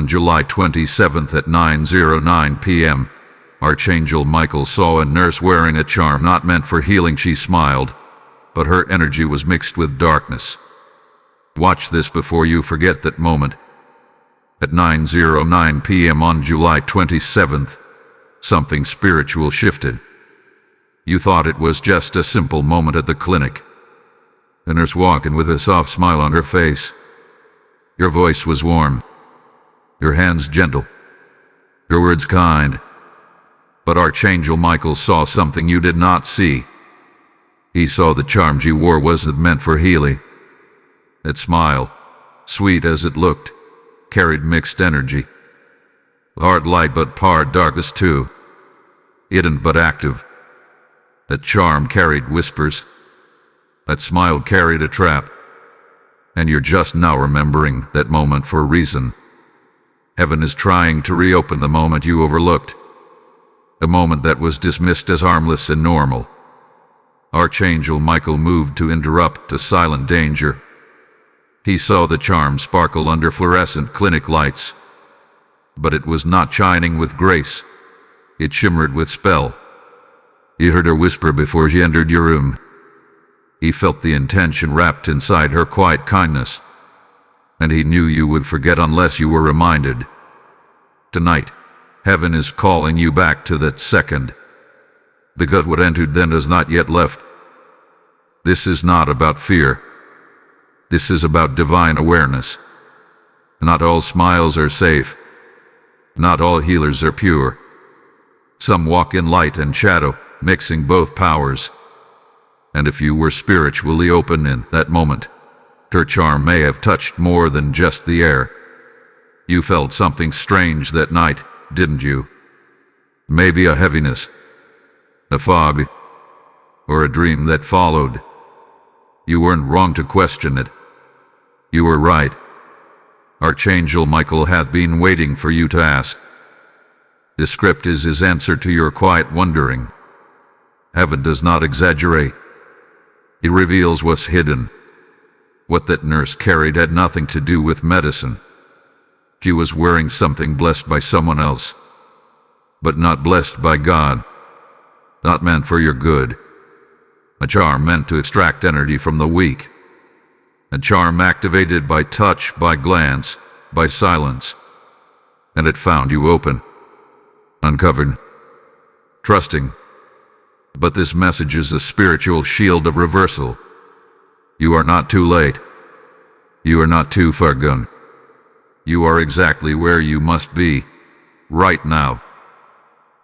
On July 27th at 9:09 p.m., Archangel Michael saw a nurse wearing a charm not meant for healing. She smiled, but her energy was mixed with darkness. Watch this before you forget that moment. At 9:09 p.m. on July 27th, something spiritual shifted. You thought it was just a simple moment at the clinic. A nurse walked in with a soft smile on her face. Your voice was warm, your hands gentle, your words kind. But Archangel Michael saw something you did not see. He saw the charm you wore wasn't meant for healing. That smile, sweet as it looked, carried mixed energy. Hard light but part darkness too. Hidden but active. That charm carried whispers. That smile carried a trap. And you're just now remembering that moment for a reason. Heaven is trying to reopen the moment you overlooked. A moment that was dismissed as harmless and normal. Archangel Michael moved to interrupt a silent danger. He saw the charm sparkle under fluorescent clinic lights. But it was not shining with grace. It shimmered with spell. He heard her whisper before she entered your room. He felt the intention wrapped inside her quiet kindness. And he knew you would forget unless you were reminded. Tonight, heaven is calling you back to that second. Because what entered then has not yet left. This is not about fear. This is about divine awareness. Not all smiles are safe. Not all healers are pure. Some walk in light and shadow, mixing both powers. And if you were spiritually open in that moment, her charm may have touched more than just the air. You felt something strange that night, didn't you? Maybe a heaviness, a fog, or a dream that followed. You weren't wrong to question it. You were right. Archangel Michael hath been waiting for you to ask. The script is his answer to your quiet wondering. Heaven does not exaggerate. It reveals what's hidden. What that nurse carried had nothing to do with medicine. She was wearing something blessed by someone else, but not blessed by God. Not meant for your good. A charm meant to extract energy from the weak. A charm activated by touch, by glance, by silence. And it found you open, uncovered, trusting. But this message is a spiritual shield of reversal. You are not too late. You are not too far gone. You are exactly where you must be, right now.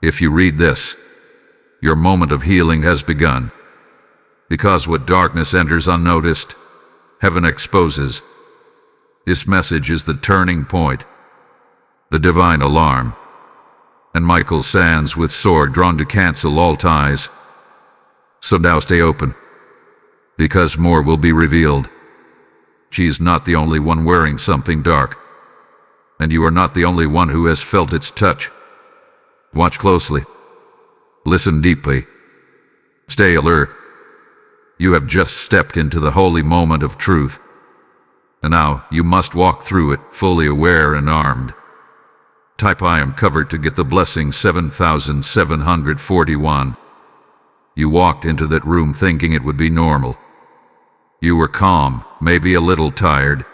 If you read this, your moment of healing has begun. Because what darkness enters unnoticed, heaven exposes. This message is the turning point, the divine alarm. And Michael stands with sword drawn to cancel all ties. So now stay open, because more will be revealed. She is not the only one wearing something dark, and you are not the only one who has felt its touch. Watch closely. Listen deeply. Stay alert. You have just stepped into the holy moment of truth, and now you must walk through it fully aware and armed. Type I am covered to get the blessing 7741. You walked into that room thinking it would be normal. You were calm, maybe a little tired.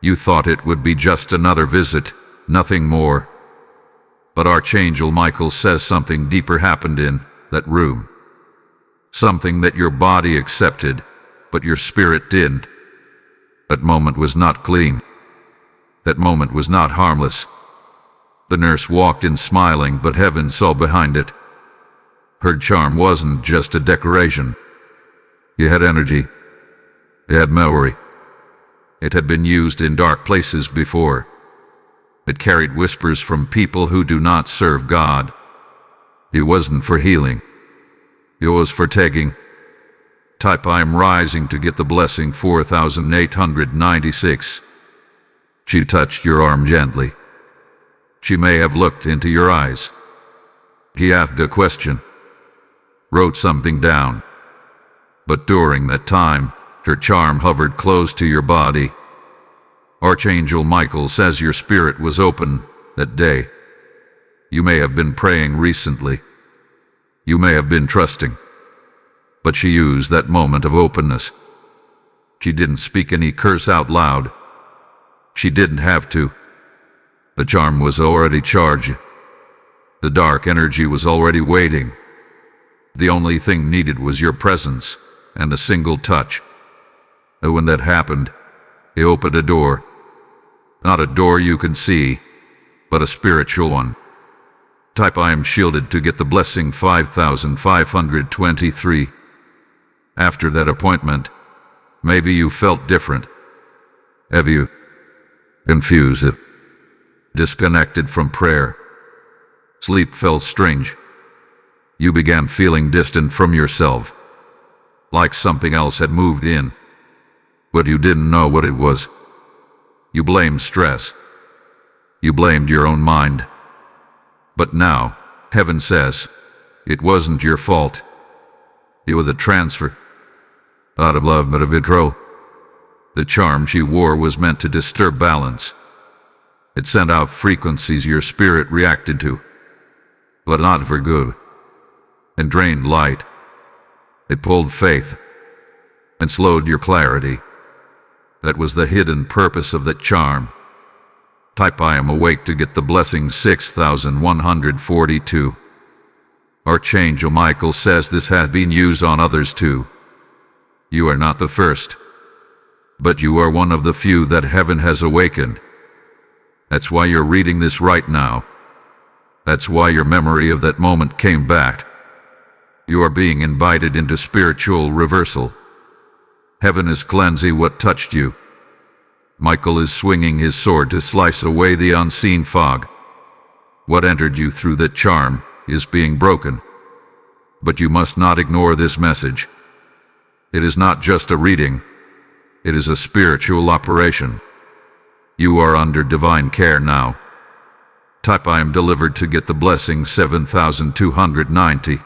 You thought it would be just another visit, nothing more. But Archangel Michael says something deeper happened in that room. Something that your body accepted, but your spirit didn't. That moment was not clean. That moment was not harmless. The nurse walked in smiling, but heaven saw behind it. Her charm wasn't just a decoration. It had energy. It had memory. It had been used in dark places before. It carried whispers from people who do not serve God. It wasn't for healing. It was for taking. Type I am rising to get the blessing 4896. She touched your arm gently. She may have looked into your eyes. He asked a question, wrote something down. But during that time, her charm hovered close to your body. Archangel Michael says your spirit was open that day. You may have been praying recently. You may have been trusting. But she used that moment of openness. She didn't speak any curse out loud. She didn't have to. The charm was already charged. The dark energy was already waiting. The only thing needed was your presence and a single touch. And when that happened, he opened a door. Not a door you can see, but a spiritual one. Type I am shielded to get the blessing 5523. After that appointment, maybe you felt different. Have you? Confused. Disconnected from prayer. Sleep felt strange. You began feeling distant from yourself. Like something else had moved in. But you didn't know what it was. You blamed stress. You blamed your own mind. But now, heaven says, it wasn't your fault. You were the transfer. Out of love, but of control. The charm she wore was meant to disturb balance. It sent out frequencies your spirit reacted to, but not for good, and drained light. It pulled faith, and slowed your clarity. That was the hidden purpose of that charm. Type I am awake to get the blessing 6142. Archangel Michael says this has been used on others too. You are not the first, but you are one of the few that heaven has awakened. That's why you're reading this right now. That's why your memory of that moment came back. You are being invited into spiritual reversal. Heaven is cleansing what touched you. Michael is swinging his sword to slice away the unseen fog. What entered you through that charm is being broken. But you must not ignore this message. It is not just a reading. It is a spiritual operation. You are under divine care now. Type I am delivered to get the blessing 7290.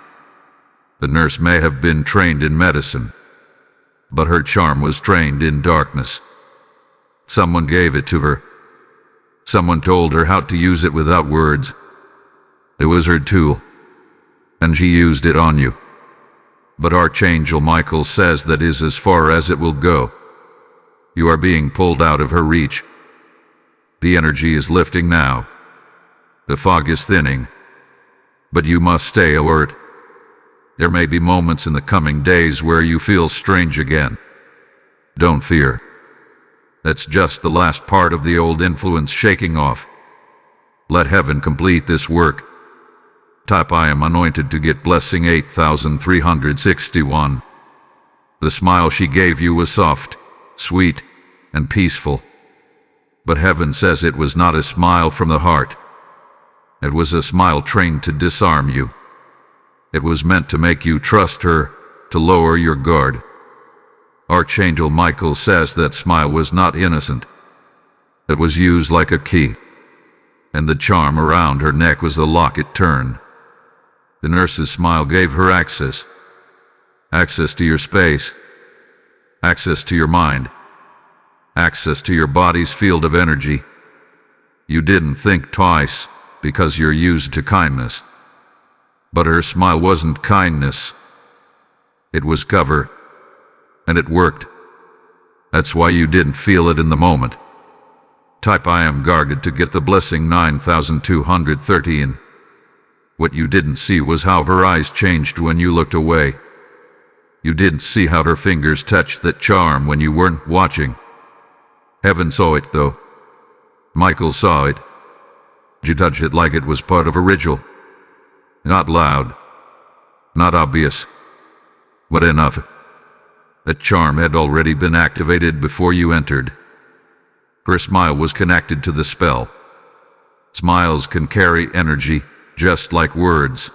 The nurse may have been trained in medicine, but her charm was trained in darkness. Someone gave it to her. Someone told her how to use it without words. It was her tool, and she used it on you. But Archangel Michael says that is as far as it will go. You are being pulled out of her reach. The energy is lifting now. The fog is thinning. But you must stay alert. There may be moments in the coming days where you feel strange again. Don't fear. That's just the last part of the old influence shaking off. Let heaven complete this work. Type I am anointed to get blessing 8361. The smile she gave you was soft, sweet, and peaceful. But heaven says it was not a smile from the heart. It was a smile trained to disarm you. It was meant to make you trust her, to lower your guard. Archangel Michael says that smile was not innocent. It was used like a key, and the charm around her neck was the lock it turned. The nurse's smile gave her access. Access to your space. Access to your mind. Access to your body's field of energy. You didn't think twice because you're used to kindness. But her smile wasn't kindness. It was cover. And it worked. That's why you didn't feel it in the moment. Type I am guarded to get the blessing 9213. What you didn't see was how her eyes changed when you looked away. You didn't see how her fingers touched that charm when you weren't watching. Heaven saw it, though. Michael saw it. You touched it like it was part of a ritual. Not loud. Not obvious. But enough. That charm had already been activated before you entered. Her smile was connected to the spell. Smiles can carry energy, just like words.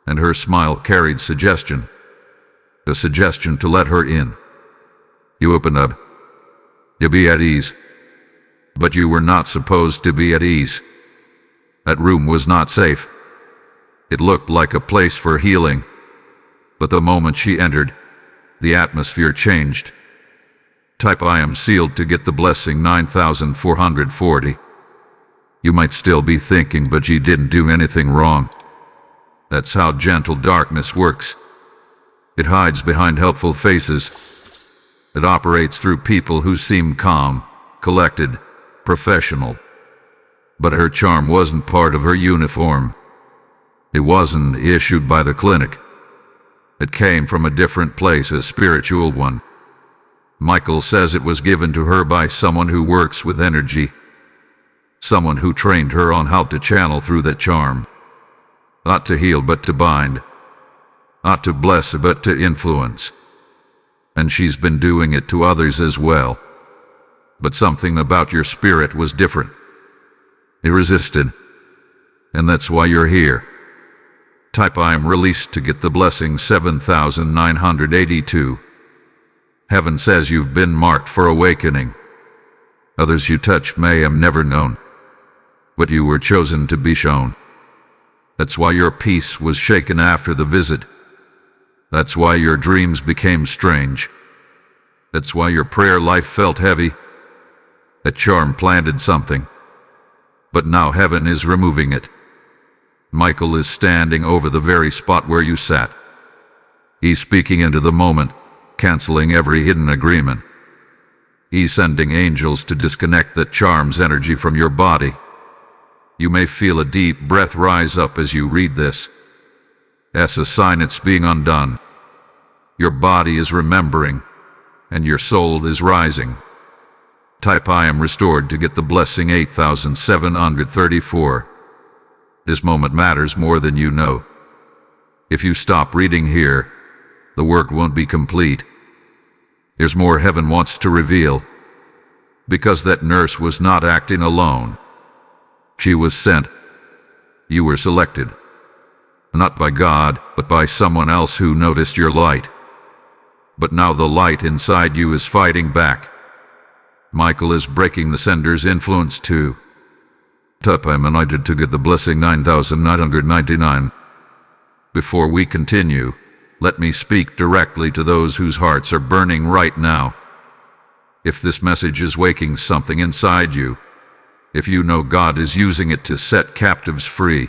And her smile carried suggestion. The suggestion to let her in. You opened up. You be at ease. But you were not supposed to be at ease. That room was not safe. It looked like a place for healing. But the moment she entered, the atmosphere changed. Type I am sealed to get the blessing 9440. You might still be thinking, but you didn't do anything wrong. That's how gentle darkness works. It hides behind helpful faces. It operates through people who seem calm, collected, professional. But her charm wasn't part of her uniform. It wasn't issued by the clinic. It came from a different place, a spiritual one. Michael says it was given to her by someone who works with energy. Someone who trained her on how to channel through that charm. Not to heal, but to bind. Not to bless, but to influence. And she's been doing it to others as well. But something about your spirit was different. It resisted. And that's why you're here. Type I am released to get the blessing 7982. Heaven says you've been marked for awakening. Others you touch may have never known. But you were chosen to be shown. That's why your peace was shaken after the visit. That's why your dreams became strange. That's why your prayer life felt heavy. That charm planted something. But now heaven is removing it. Michael is standing over the very spot where you sat. He's speaking into the moment, canceling every hidden agreement. He's sending angels to disconnect that charm's energy from your body. You may feel a deep breath rise up as you read this. That's a sign it's being undone. Your body is remembering, and your soul is rising. Type I am restored to get the blessing 8734. This moment matters more than you know. If you stop reading here, the work won't be complete. There's more heaven wants to reveal. Because that nurse was not acting alone. She was sent. You were selected. Not by God, but by someone else who noticed your light. But now the light inside you is fighting back. Michael is breaking the sender's influence too. Type I'm anointed to get the blessing 9999. Before we continue, let me speak directly to those whose hearts are burning right now. If this message is waking something inside you, if you know God is using it to set captives free,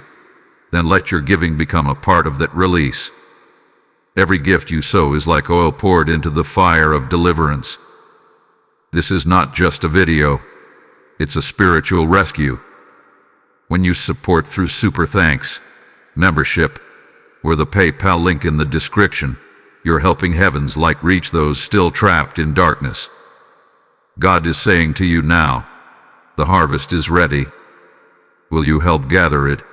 then let your giving become a part of that release. Every gift you sow is like oil poured into the fire of deliverance. This is not just a video, it's a spiritual rescue. When you support through Super Thanks, membership, or the PayPal link in the description, you're helping heaven's light reach those still trapped in darkness. God is saying to you now, the harvest is ready. Will you help gather it?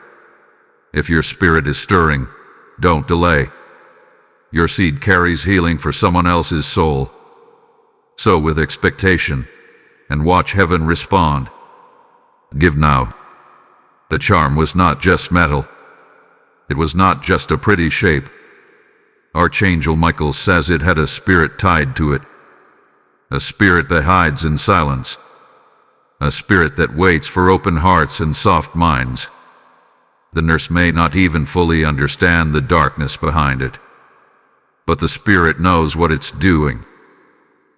If your spirit is stirring, don't delay. Your seed carries healing for someone else's soul. Sow with expectation, and watch heaven respond. Give now. The charm was not just metal. It was not just a pretty shape. Archangel Michael says it had a spirit tied to it. A spirit that hides in silence. A spirit that waits for open hearts and soft minds. The nurse may not even fully understand the darkness behind it. But the spirit knows what it's doing.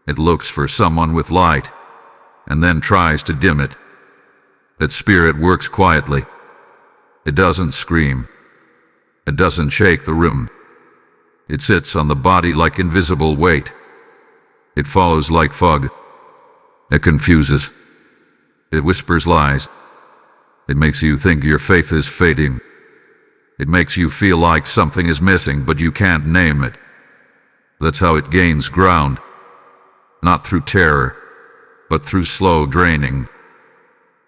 It looks for someone with light, and then tries to dim it. That spirit works quietly. It doesn't scream. It doesn't shake the room. It sits on the body like invisible weight. It follows like fog. It confuses. It whispers lies. It makes you think your faith is fading. It makes you feel like something is missing, but you can't name it. That's how it gains ground. Not through terror, but through slow draining.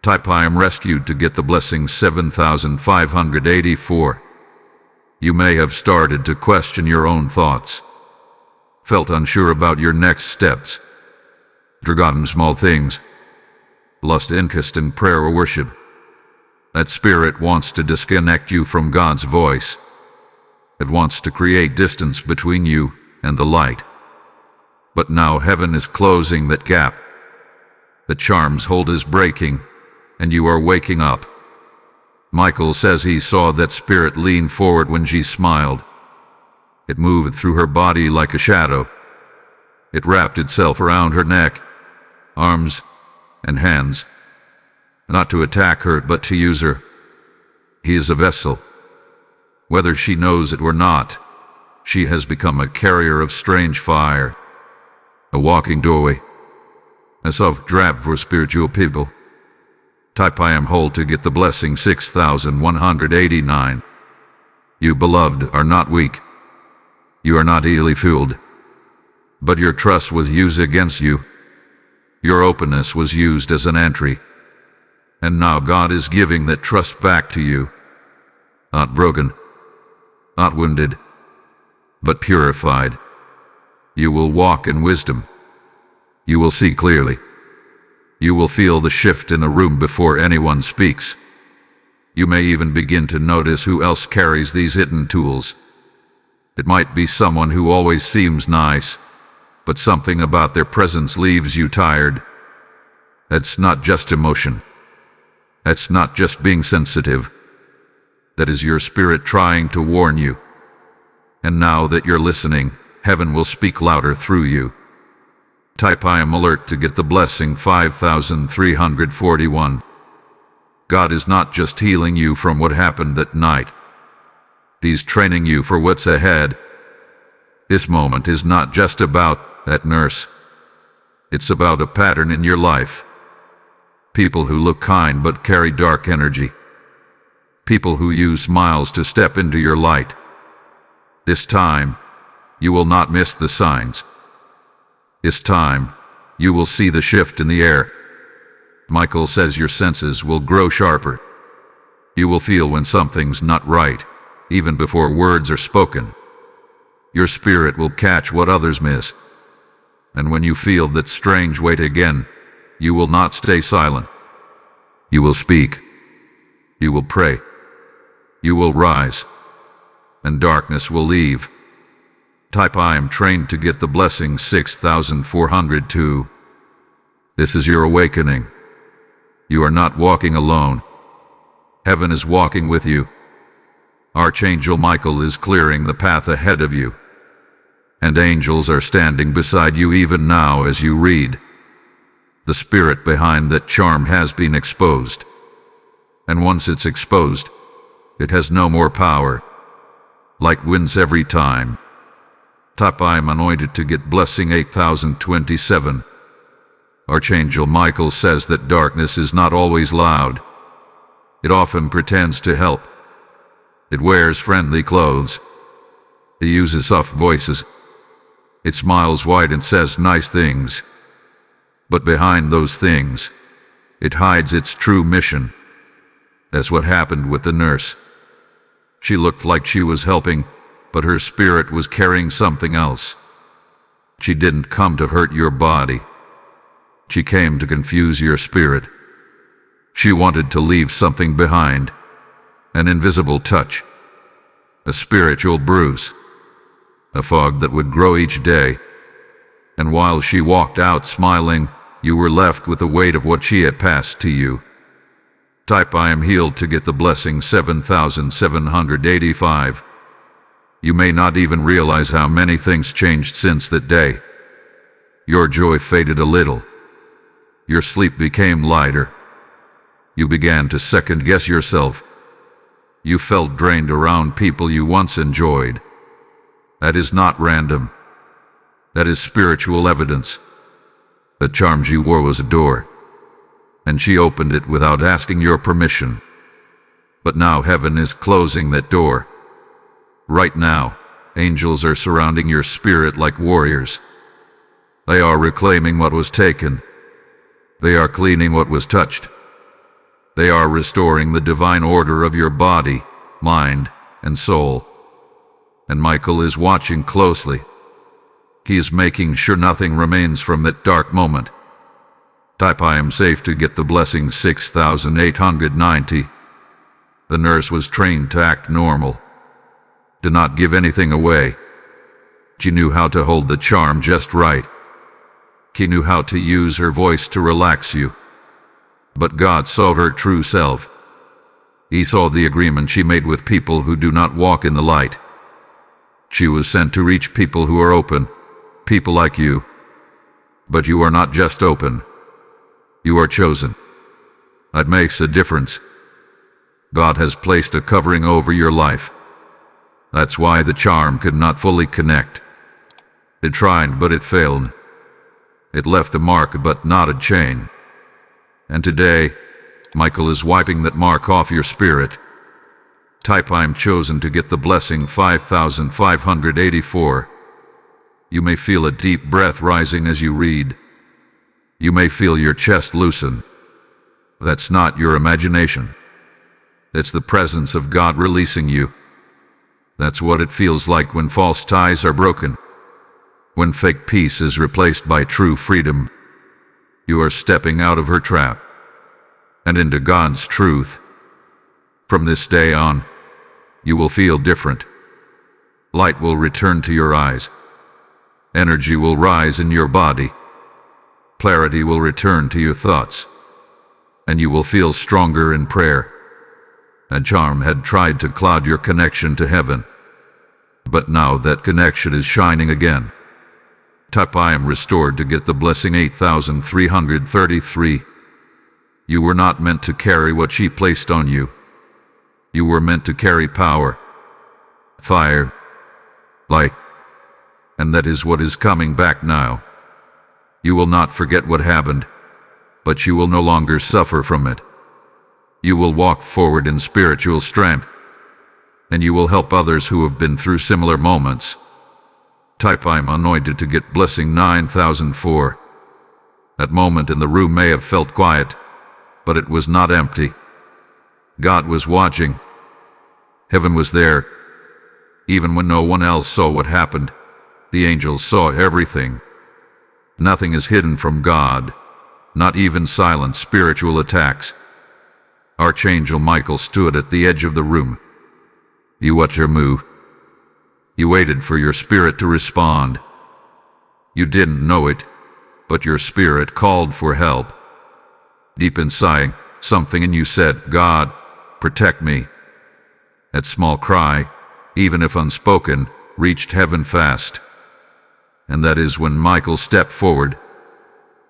Type I am rescued to get the blessing 7584. You may have started to question your own thoughts. Felt unsure about your next steps. Forgotten small things. Lost interest in prayer or worship. That spirit wants to disconnect you from God's voice. It wants to create distance between you and the light. But now heaven is closing that gap. The charm's hold is breaking, and you are waking up. Michael says he saw that spirit lean forward when she smiled. It moved through her body like a shadow. It wrapped itself around her neck, arms, and hands, not to attack her, but to use her. He is a vessel. Whether she knows it or not, she has become a carrier of strange fire, a walking doorway, a soft drab for spiritual people. Type I am whole to get the blessing 6189. You, beloved, are not weak. You are not easily fooled. But your trust was used against you. Your openness was used as an entry. And now God is giving that trust back to you. Not broken, not wounded, but purified. You will walk in wisdom. You will see clearly. You will feel the shift in the room before anyone speaks. You may even begin to notice who else carries these hidden tools. It might be someone who always seems nice, but something about their presence leaves you tired. That's not just emotion. That's not just being sensitive. That is your spirit trying to warn you. And now that you're listening, heaven will speak louder through you. Type I am alert to get the blessing 5341. God is not just healing you from what happened that night. He's training you for what's ahead. This moment is not just about that nurse. It's about a pattern in your life. People who look kind but carry dark energy. People who use smiles to step into your light. This time, you will not miss the signs. This time, you will see the shift in the air. Michael says your senses will grow sharper. You will feel when something's not right, even before words are spoken. Your spirit will catch what others miss. And when you feel that strange weight again, you will not stay silent. You will speak. You will pray. You will rise. And darkness will leave. Type I am trained to get the blessing 6402. This is your awakening. You are not walking alone. Heaven is walking with you. Archangel Michael is clearing the path ahead of you. And angels are standing beside you even now as you read. The spirit behind that charm has been exposed. And once it's exposed, it has no more power. Light wins every time. Type I am anointed to get blessing 8027. Archangel Michael says that darkness is not always loud. It often pretends to help. It wears friendly clothes. It uses soft voices. It smiles wide and says nice things. But behind those things, it hides its true mission. That's what happened with the nurse. She looked like she was helping, but her spirit was carrying something else. She didn't come to hurt your body. She came to confuse your spirit. She wanted to leave something behind, an invisible touch, a spiritual bruise, a fog that would grow each day. And while she walked out smiling, you were left with the weight of what she had passed to you. Type I am healed to get the blessing 7785. You may not even realize how many things changed since that day. Your joy faded a little. Your sleep became lighter. You began to second-guess yourself. You felt drained around people you once enjoyed. That is not random. That is spiritual evidence. The charm you wore was a door, and she opened it without asking your permission. But now heaven is closing that door. Right now, angels are surrounding your spirit like warriors. They are reclaiming what was taken. They are cleaning what was touched. They are restoring the divine order of your body, mind, and soul. And Michael is watching closely. He is making sure nothing remains from that dark moment. Type I am safe to get the blessing 6890. The nurse was trained to act normal. To not give anything away. She knew how to hold the charm just right. She knew how to use her voice to relax you. But God saw her true self. He saw the agreement she made with people who do not walk in the light. She was sent to reach people who are open, people like you, But you are not just open. You are chosen. That makes a difference. God has placed a covering over your life. That's why the charm could not fully connect. It tried, but it failed. It left a mark, but not a chain. And today, Michael is wiping that mark off your spirit. Type I'm chosen to get the blessing 5584. You may feel a deep breath rising as you read. You may feel your chest loosen. That's not your imagination. It's the presence of God releasing you. That's what it feels like when false ties are broken. When fake peace is replaced by true freedom. You are stepping out of her trap and into God's truth. From this day on, you will feel different. Light will return to your eyes. Energy will rise in your body. Clarity will return to your thoughts. And you will feel stronger in prayer. A charm had tried to cloud your connection to heaven. But now that connection is shining again. Type I am restored to get the blessing 8333. You were not meant to carry what she placed on you. You were meant to carry power, fire, light. And that is what is coming back now. You will not forget what happened, but you will no longer suffer from it. You will walk forward in spiritual strength, and you will help others who have been through similar moments. Type I'm anointed to get blessing 9004. That moment in the room may have felt quiet, but it was not empty. God was watching. Heaven was there. Even when no one else saw what happened, the angels saw everything. Nothing is hidden from God, not even silent spiritual attacks. Archangel Michael stood at the edge of the room. You watched her move. You waited for your spirit to respond. You didn't know it, but your spirit called for help. Deep inside, something in you said, God, protect me. That small cry, even if unspoken, reached heaven fast. And that is when Michael stepped forward.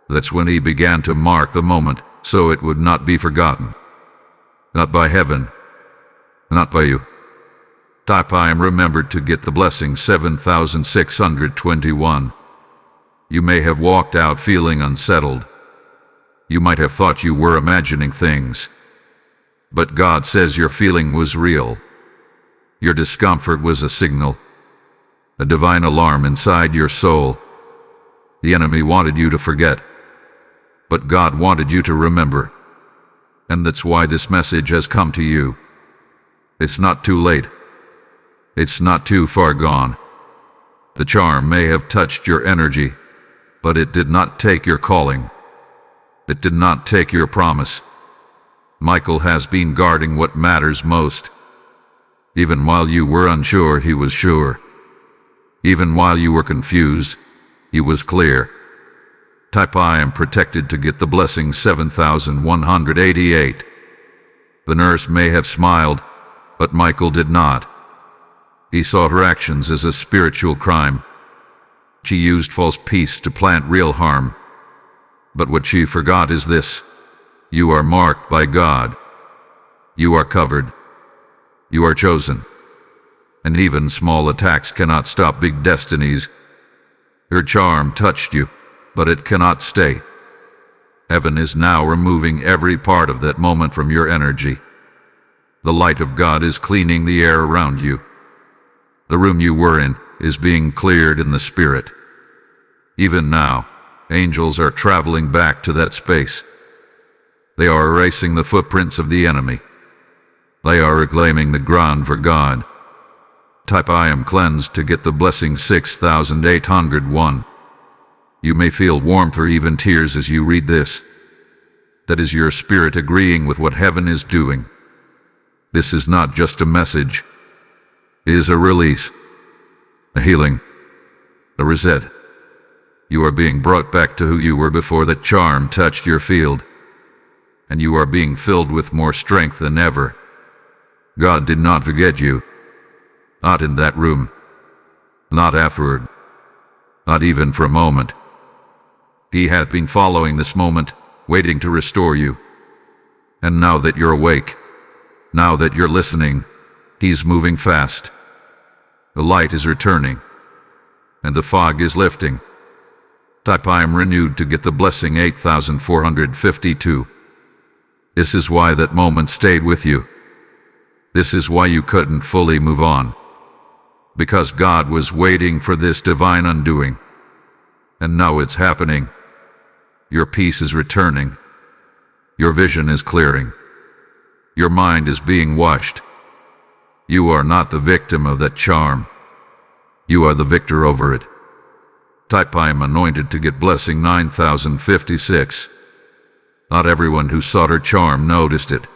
That's when he began to mark the moment, so it would not be forgotten. Not by heaven, not by you. Type I am remembered to get the blessing 7621. You may have walked out feeling unsettled. You might have thought you were imagining things. But God says your feeling was real. Your discomfort was a signal, a divine alarm inside your soul. The enemy wanted you to forget, but God wanted you to remember. And that's why this message has come to you. It's not too late. It's not too far gone. The charm may have touched your energy, but it did not take your calling. It did not take your promise. Michael has been guarding what matters most. Even while you were unsure, he was sure. Even while you were confused, he was clear. Type I am protected to get the blessing 7188. The nurse may have smiled, but Michael did not. He saw her actions as a spiritual crime. She used false peace to plant real harm. But what she forgot is this: you are marked by God. You are covered. You are chosen. And even small attacks cannot stop big destinies. Her charm touched you, but it cannot stay. Heaven is now removing every part of that moment from your energy. The light of God is cleaning the air around you. The room you were in is being cleared in the spirit. Even now, angels are traveling back to that space. They are erasing the footprints of the enemy. They are reclaiming the ground for God. Type I am cleansed to get the blessing 6801. You may feel warmth or even tears as you read this. That is your spirit agreeing with what heaven is doing. This is not just a message. It is a release, a healing, a reset. You are being brought back to who you were before that charm touched your field. And you are being filled with more strength than ever. God did not forget you. Not in that room. Not afterward. Not even for a moment. He hath been following this moment, waiting to restore you. And now that you're awake, now that you're listening, he's moving fast. The light is returning, and the fog is lifting. Type I am renewed to get the blessing 8452. This is why that moment stayed with you. This is why you couldn't fully move on. Because God was waiting for this divine undoing. And now it's happening. Your peace is returning. Your vision is clearing. Your mind is being washed. You are not the victim of that charm. You are the victor over it. Type I am anointed to get blessing 9056. Not everyone who sought her charm noticed it.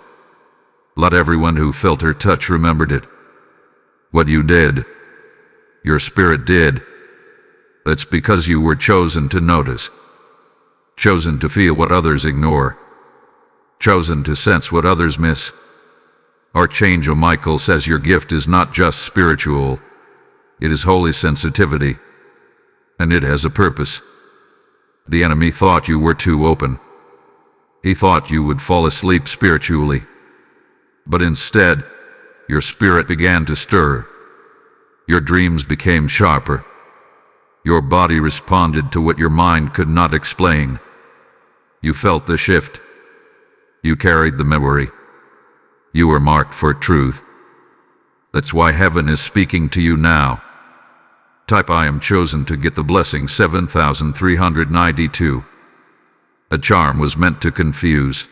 Not everyone who felt her touch remembered it. What you did, your spirit did. That's because you were chosen to notice. Chosen to feel what others ignore. Chosen to sense what others miss. Archangel Michael says your gift is not just spiritual. It is holy sensitivity. And it has a purpose. The enemy thought you were too open. He thought you would fall asleep spiritually. But instead, your spirit began to stir. Your dreams became sharper. Your body responded to what your mind could not explain. You felt the shift. You carried the memory. You were marked for truth. That's why heaven is speaking to you now. Type I am chosen to get the blessing 7392. A charm was meant to confuse,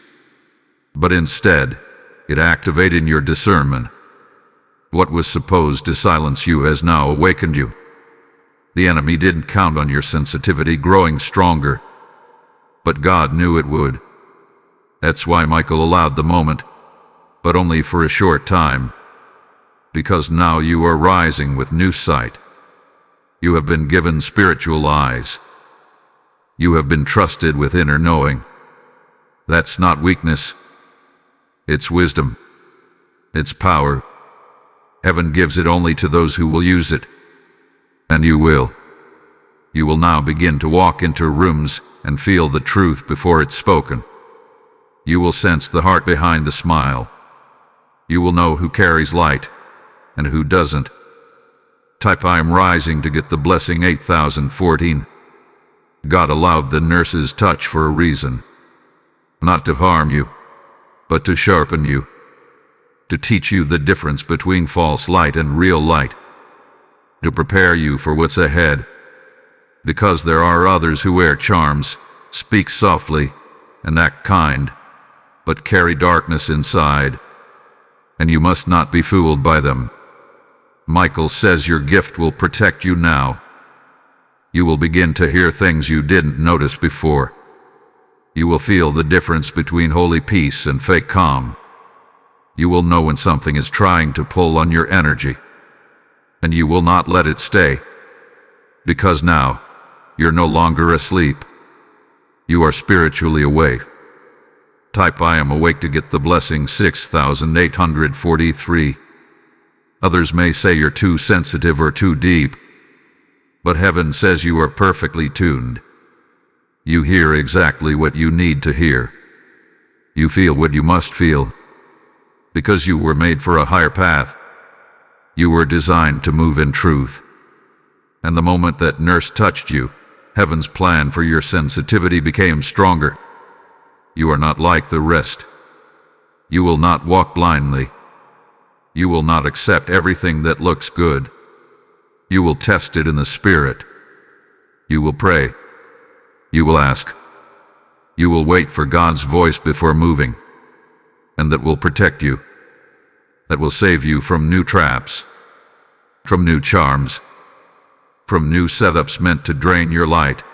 but instead, it activated your discernment. What was supposed to silence you has now awakened you. The enemy didn't count on your sensitivity growing stronger, but God knew it would. That's why Michael allowed the moment, but only for a short time, because now you are rising with new sight. You have been given spiritual eyes. You have been trusted with inner knowing. That's not weakness. It's wisdom. It's power. Heaven gives it only to those who will use it. And you will. You will now begin to walk into rooms and feel the truth before it's spoken. You will sense the heart behind the smile. You will know who carries light and who doesn't. Type I am rising to get the blessing 8014. God allowed the nurse's touch for a reason. Not to harm you, but to sharpen you. To teach you the difference between false light and real light. To prepare you for what's ahead. Because there are others who wear charms, speak softly, and act kind, but carry darkness inside. And you must not be fooled by them. Michael says your gift will protect you now. You will begin to hear things you didn't notice before. You will feel the difference between holy peace and fake calm. You will know when something is trying to pull on your energy. And you will not let it stay. Because now, you're no longer asleep. You are spiritually awake. Type I am awake to get the blessing 6843. Others may say you're too sensitive or too deep. But heaven says you are perfectly tuned. You hear exactly what you need to hear. You feel what you must feel. Because you were made for a higher path. You were designed to move in truth. And the moment that nurse touched you, heaven's plan for your sensitivity became stronger. You are not like the rest. You will not walk blindly. You will not accept everything that looks good. You will test it in the spirit. You will pray. You will ask. You will wait for God's voice before moving. And that will protect you. That will save you from new traps. From new charms. From new setups meant to drain your light.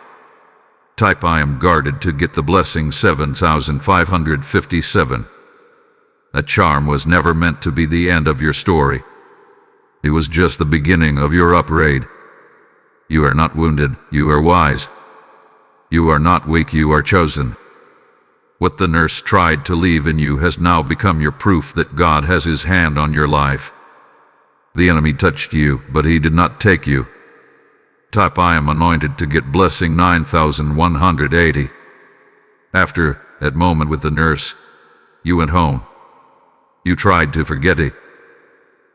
Type I am guarded to get the blessing 7557. That charm was never meant to be the end of your story. It was just the beginning of your upgrade. You are not wounded, you are wise. You are not weak, you are chosen. What the nurse tried to leave in you has now become your proof that God has His hand on your life. The enemy touched you, but he did not take you. Type I am anointed to get blessing 9180. After that moment with the nurse, you went home. You tried to forget it.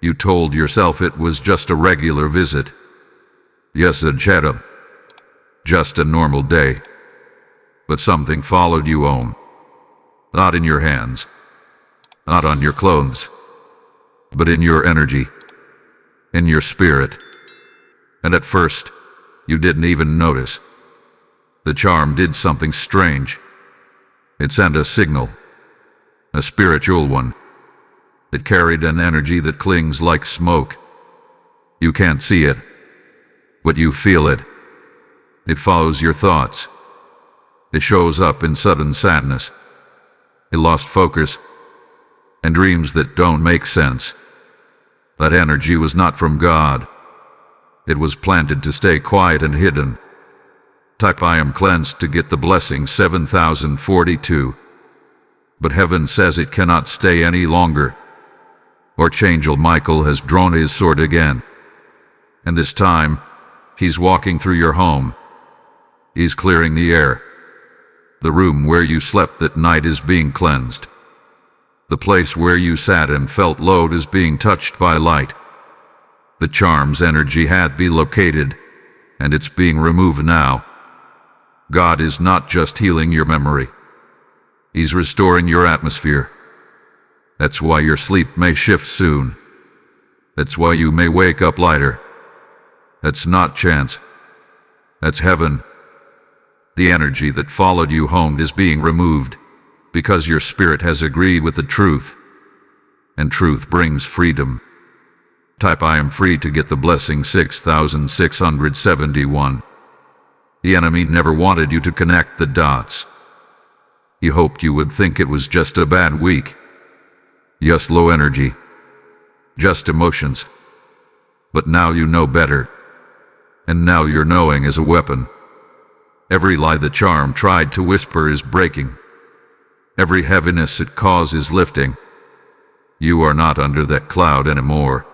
You told yourself it was just a regular visit. Yes, a checkup. Just a normal day. But something followed you home. Not in your hands. Not on your clothes. But in your energy. In your spirit. And at first, you didn't even notice. The charm did something strange. It sent a signal. A spiritual one. It carried an energy that clings like smoke. You can't see it, but you feel it. It follows your thoughts. It shows up in sudden sadness, a lost focus, and dreams that don't make sense. That energy was not from God. It was planted to stay quiet and hidden. Type I am cleansed to get the blessing 7042. But heaven says it cannot stay any longer. Archangel Michael has drawn his sword again. And this time, he's walking through your home. He's clearing the air. The room where you slept that night is being cleansed. The place where you sat and felt load is being touched by light. The charm's energy hath been located, and it's being removed now. God is not just healing your memory. He's restoring your atmosphere. That's why your sleep may shift soon. That's why you may wake up lighter. That's not chance. That's heaven. The energy that followed you home is being removed because your spirit has agreed with the truth. And truth brings freedom. Type I am free to get the blessing 6671. The enemy never wanted you to connect the dots. He hoped you would think it was just a bad week. Just low energy. Just emotions. But now you know better. And now your knowing is a weapon. Every lie the charm tried to whisper is breaking. Every heaviness it caused is lifting. You are not under that cloud anymore.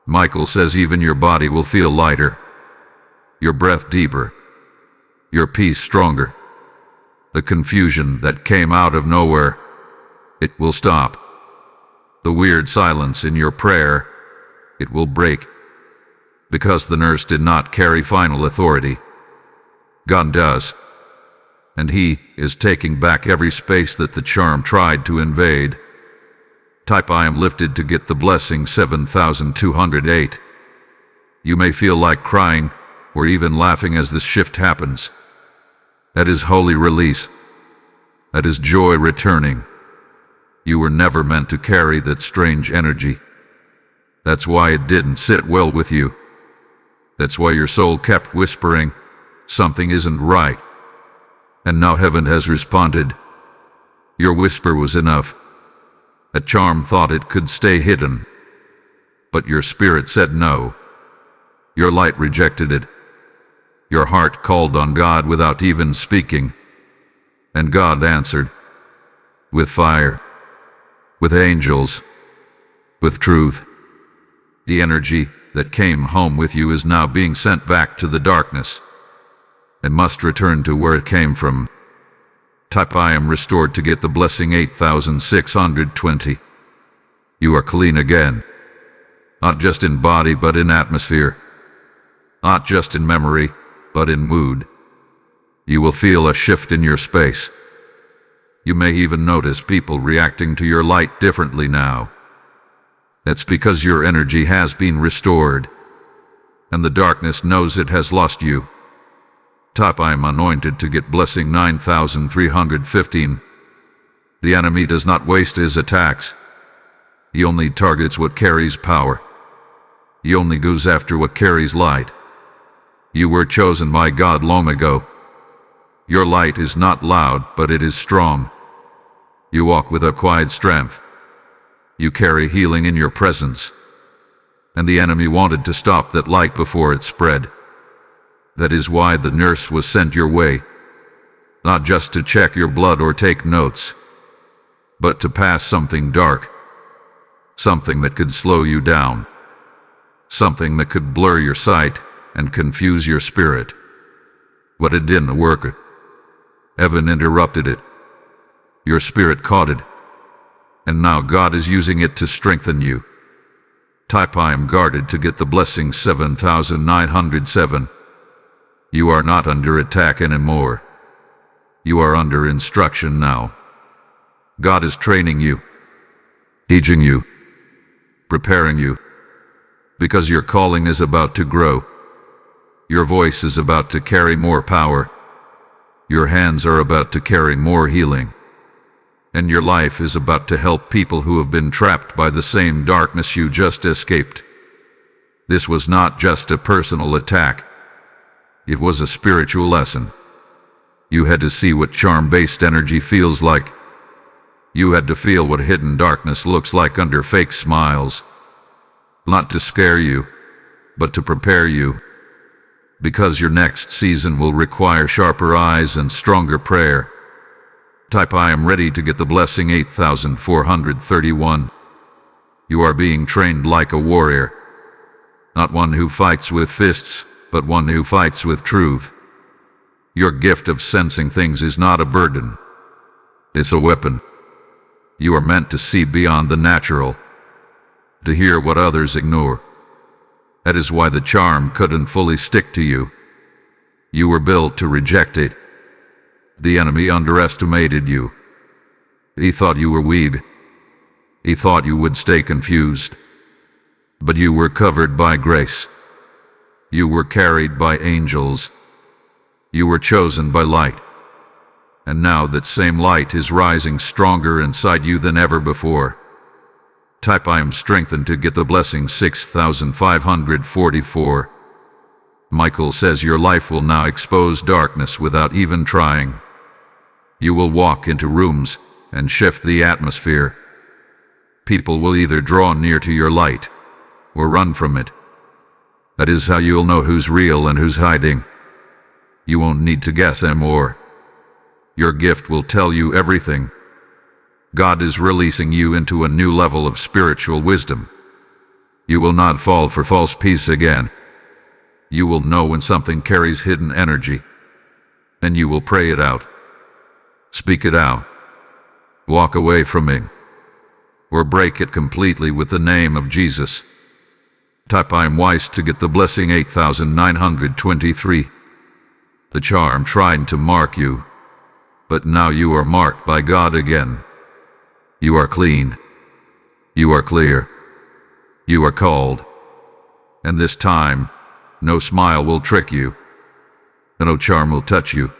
Michael says even your body will feel lighter. Your breath deeper. Your peace stronger. The confusion that came out of nowhere, it will stop. The weird silence in your prayer, it will break. Because the nurse did not carry final authority. God does. And he is taking back every space that the charm tried to invade. Type I am lifted to get the blessing 7208. You may feel like crying or even laughing as this shift happens. That is holy release. That is joy returning. You were never meant to carry that strange energy. That's why it didn't sit well with you. That's why your soul kept whispering, something isn't right. And now heaven has responded. Your whisper was enough. A charm thought it could stay hidden. But your spirit said no. Your light rejected it. Your heart called on God without even speaking. And God answered. With fire. With angels. With truth. The energy that came home with you is now being sent back to the darkness. It must return to where it came from. Type I am restored to get the blessing 8620. You are clean again. Not just in body but in atmosphere. Not just in memory but in mood. You will feel a shift in your space. You may even notice people reacting to your light differently now. That's because your energy has been restored. And the darkness knows it has lost you. Type I am anointed to get blessing 9315. The enemy does not waste his attacks. He only targets what carries power. He only goes after what carries light. You were chosen by God long ago. Your light is not loud, but it is strong. You walk with a quiet strength. You carry healing in your presence. And the enemy wanted to stop that light before it spread. That is why the nurse was sent your way. Not just to check your blood or take notes, but to pass something dark. Something that could slow you down. Something that could blur your sight and confuse your spirit. But it didn't work. Heaven interrupted it. Your spirit caught it. And now God is using it to strengthen you. Type I am guarded to get the blessing 7907. You are not under attack anymore. You are under instruction now. God is training you, teaching you, preparing you, because your calling is about to grow. Your voice is about to carry more power. Your hands are about to carry more healing. And your life is about to help people who have been trapped by the same darkness you just escaped. This was not just a personal attack. It was a spiritual lesson. You had to see what charm-based energy feels like. You had to feel what hidden darkness looks like under fake smiles. Not to scare you, but to prepare you. Because your next season will require sharper eyes and stronger prayer. Type I am ready to get the blessing 8431. You are being trained like a warrior. Not one who fights with fists, but one who fights with truth. Your gift of sensing things is not a burden. It's a weapon. You are meant to see beyond the natural, to hear what others ignore. That is why the charm couldn't fully stick to you. You were built to reject it. The enemy underestimated you. He thought you were weak. He thought you would stay confused. But you were covered by grace. You were carried by angels. You were chosen by light. And now that same light is rising stronger inside you than ever before. Type I am strengthened to get the blessing 6544. Michael says your life will now expose darkness without even trying. You will walk into rooms and shift the atmosphere. People will either draw near to your light or run from it. That is how you'll know who's real and who's hiding. You won't need to guess anymore. Your gift will tell you everything. God is releasing you into a new level of spiritual wisdom. You will not fall for false peace again. You will know when something carries hidden energy. And you will pray it out. Speak it out. Walk away from it. Or break it completely with the name of Jesus. Type I am wise to get the blessing 8923. The charm tried to mark you, but now you are marked by God again. You are clean. You are clear. You are called. And this time, no smile will trick you. No charm will touch you.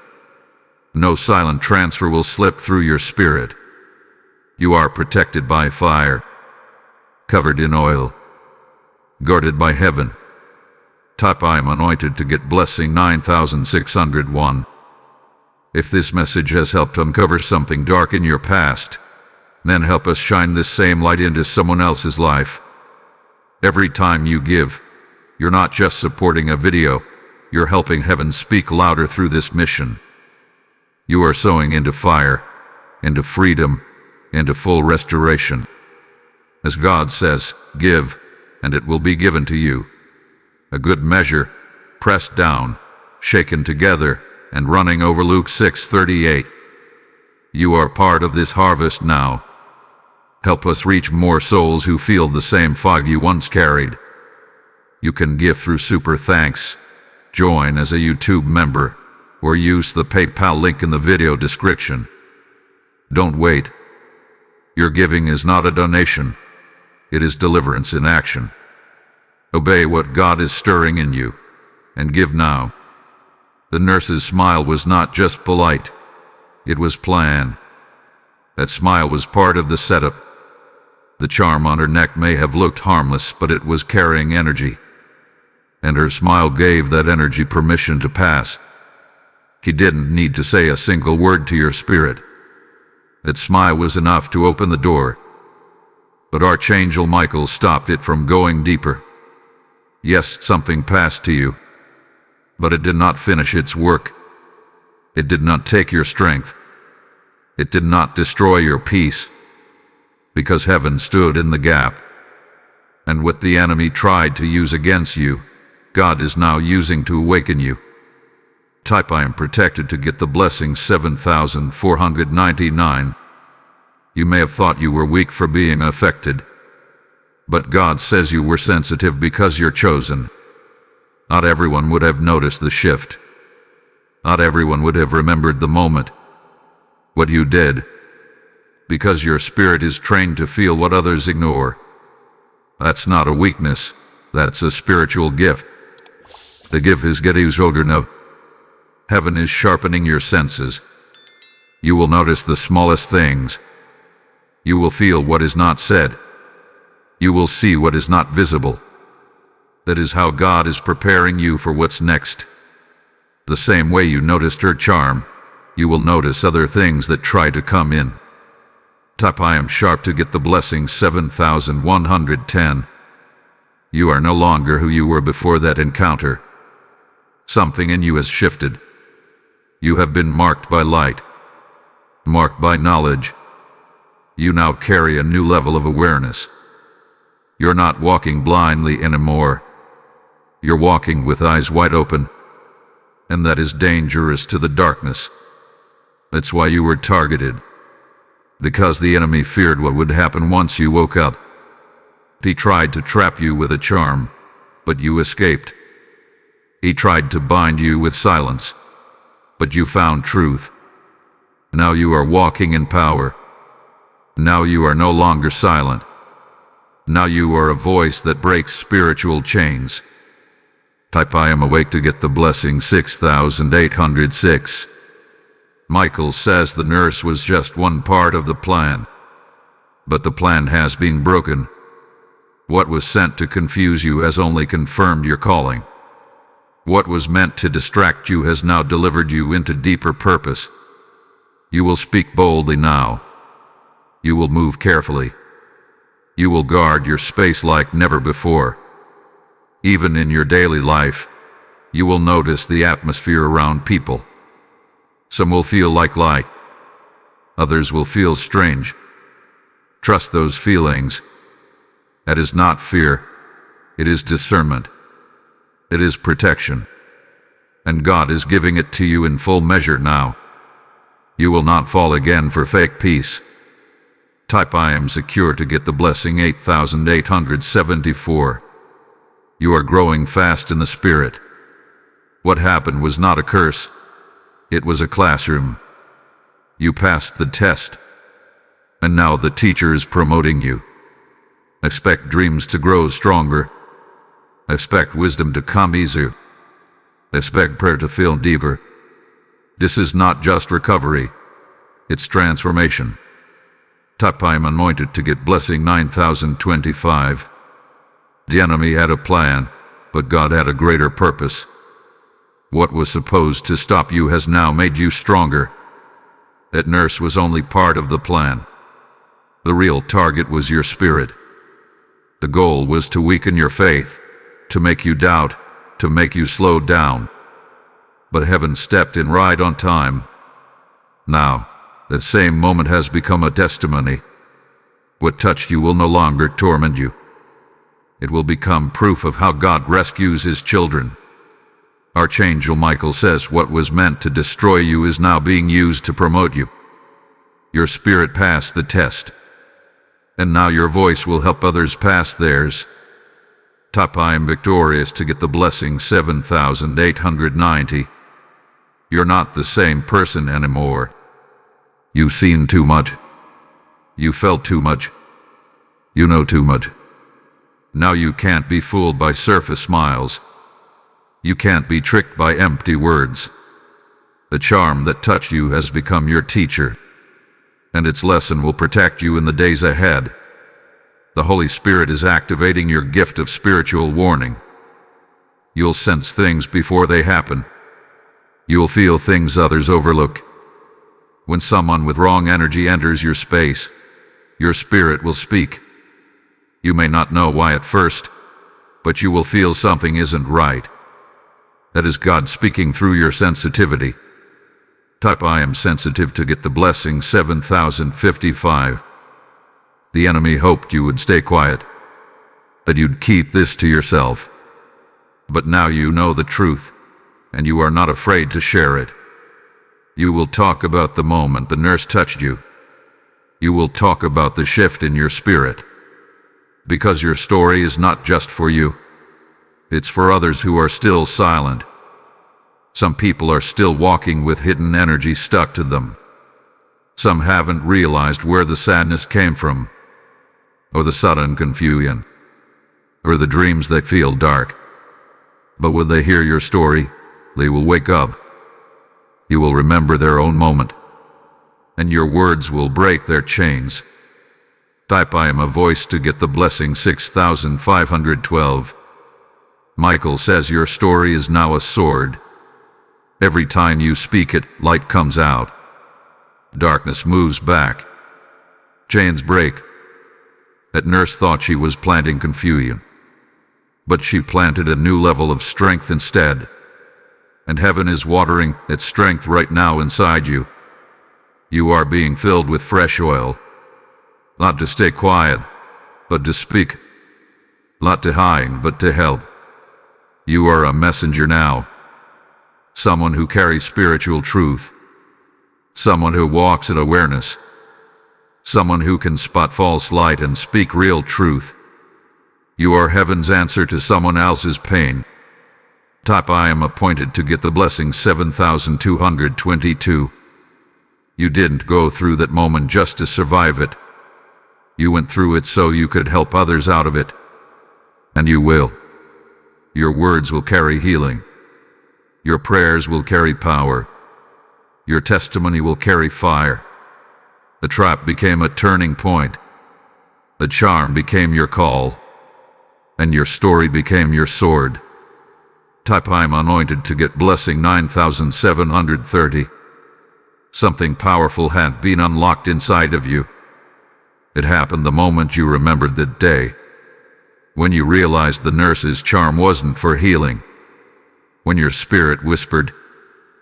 No silent transfer will slip through your spirit. You are protected by fire, covered in oil, guarded by heaven. Type I am anointed to get blessing 9601. If this message has helped uncover something dark in your past, then help us shine this same light into someone else's life. Every time you give, you're not just supporting a video, you're helping heaven speak louder through this mission. You are sowing into fire, into freedom, into full restoration. As God says, give, and it will be given to you. A good measure, pressed down, shaken together, and running over. Luke 6:38. You are part of this harvest now. Help us reach more souls who feel the same fog you once carried. You can give through Super Thanks, join as a YouTube member, or use the PayPal link in the video description. Don't wait. Your giving is not a donation. It is deliverance in action. Obey what God is stirring in you, and give now. The nurse's smile was not just polite. It was planned. That smile was part of the setup. The charm on her neck may have looked harmless, but it was carrying energy. And her smile gave that energy permission to pass. He didn't need to say a single word to your spirit. That smile was enough to open the door. But Archangel Michael stopped it from going deeper. Yes, something passed to you. But it did not finish its work. It did not take your strength. It did not destroy your peace. Because heaven stood in the gap. And what the enemy tried to use against you, God is now using to awaken you. Type I am protected to get the blessing 7499. You may have thought you were weak for being affected, but God says you were sensitive because you're chosen. Not everyone would have noticed the shift. Not everyone would have remembered the moment. What you did, because your spirit is trained to feel what others ignore. That's not a weakness, that's a spiritual gift. The gift is getting stronger now. Heaven is sharpening your senses. You will notice the smallest things. You will feel what is not said. You will see what is not visible. That is how God is preparing you for what's next. The same way you noticed her charm, you will notice other things that try to come in. Type I am sharp to get the blessing 7110. You are no longer who you were before that encounter. Something in you has shifted. You have been marked by light, marked by knowledge. You now carry a new level of awareness. You're not walking blindly anymore. You're walking with eyes wide open, and that is dangerous to the darkness. That's why you were targeted, because the enemy feared what would happen once you woke up. He tried to trap you with a charm, but you escaped. He tried to bind you with silence, but you found truth. Now you are walking in power. Now you are no longer silent. Now you are a voice that breaks spiritual chains. Type I am awake to get the blessing 6806. Michael says the nurse was just one part of the plan, but the plan has been broken. What was sent to confuse you has only confirmed your calling. What was meant to distract you has now delivered you into deeper purpose. You will speak boldly now. You will move carefully. You will guard your space like never before. Even in your daily life, you will notice the atmosphere around people. Some will feel like light. Others will feel strange. Trust those feelings. That is not fear. It is discernment. It is protection. And God is giving it to you in full measure now. You will not fall again for fake peace. Type I am secure to get the blessing 8874. You are growing fast in the spirit. What happened was not a curse. It was a classroom. You passed the test. And now the teacher is promoting you. Expect dreams to grow stronger. Expect wisdom to come easier. Expect prayer to feel deeper. This is not just recovery. It's transformation. Type I am anointed to get blessing 9025. The enemy had a plan, but God had a greater purpose. What was supposed to stop you has now made you stronger. That nurse was only part of the plan. The real target was your spirit. The goal was to weaken your faith, to make you doubt, to make you slow down. But heaven stepped in right on time. Now, that same moment has become a testimony. What touched you will no longer torment you. It will become proof of how God rescues His children. Archangel Michael says what was meant to destroy you is now being used to promote you. Your spirit passed the test, and now your voice will help others pass theirs. Type I am victorious to get the blessing 7890. You're not the same person anymore. You've seen too much. You felt too much. You know too much. Now you can't be fooled by surface smiles. You can't be tricked by empty words. The charm that touched you has become your teacher, and its lesson will protect you in the days ahead. The Holy Spirit is activating your gift of spiritual warning. You'll sense things before they happen. You'll feel things others overlook. When someone with wrong energy enters your space, your spirit will speak. You may not know why at first, but you will feel something isn't right. That is God speaking through your sensitivity. Type I am sensitive to get the blessing 7055. The enemy hoped you would stay quiet, that you'd keep this to yourself. But now you know the truth, and you are not afraid to share it. You will talk about the moment the nurse touched you. You will talk about the shift in your spirit. Because your story is not just for you. It's for others who are still silent. Some people are still walking with hidden energy stuck to them. Some haven't realized where the sadness came from, or the sudden confusion, or the dreams that feel dark. But when they hear your story, they will wake up. You will remember their own moment, and your words will break their chains. Type I am a voice to get the blessing 6512. Michael says your story is now a sword. Every time you speak it, light comes out. Darkness moves back. Chains break. That nurse thought she was planting confusion, but she planted a new level of strength instead. And heaven is watering its strength right now inside you. You are being filled with fresh oil. Not to stay quiet, but to speak. Not to hide, but to help. You are a messenger now. Someone who carries spiritual truth. Someone who walks in awareness. Someone who can spot false light and speak real truth. You are heaven's answer to someone else's pain. Type I am appointed to get the blessing 7222. You didn't go through that moment just to survive it. You went through it so you could help others out of it. And you will. Your words will carry healing. Your prayers will carry power. Your testimony will carry fire. The trap became a turning point. The charm became your call. And your story became your sword. Type I'm anointed to get blessing 9730. Something powerful hath been unlocked inside of you. It happened the moment you remembered that day. When you realized the nurse's charm wasn't for healing. When your spirit whispered,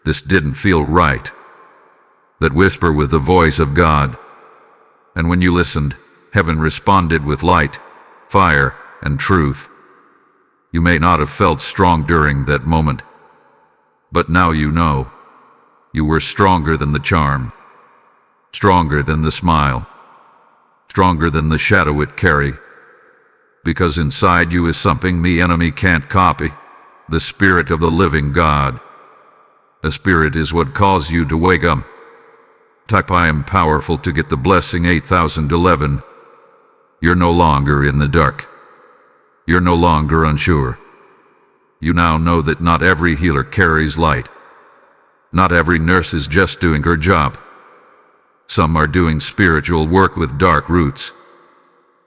"This didn't feel right." That whisper was the voice of God. And when you listened, heaven responded with light, fire, and truth. You may not have felt strong during that moment, but now you know. You were stronger than the charm, stronger than the smile, stronger than the shadow it carried. Because inside you is something the enemy can't copy, the Spirit of the living God. The Spirit is what caused you to wake up. Type I am powerful to get the blessing 8011. You're no longer in the dark. You're no longer unsure. You now know that not every healer carries light. Not every nurse is just doing her job. Some are doing spiritual work with dark roots.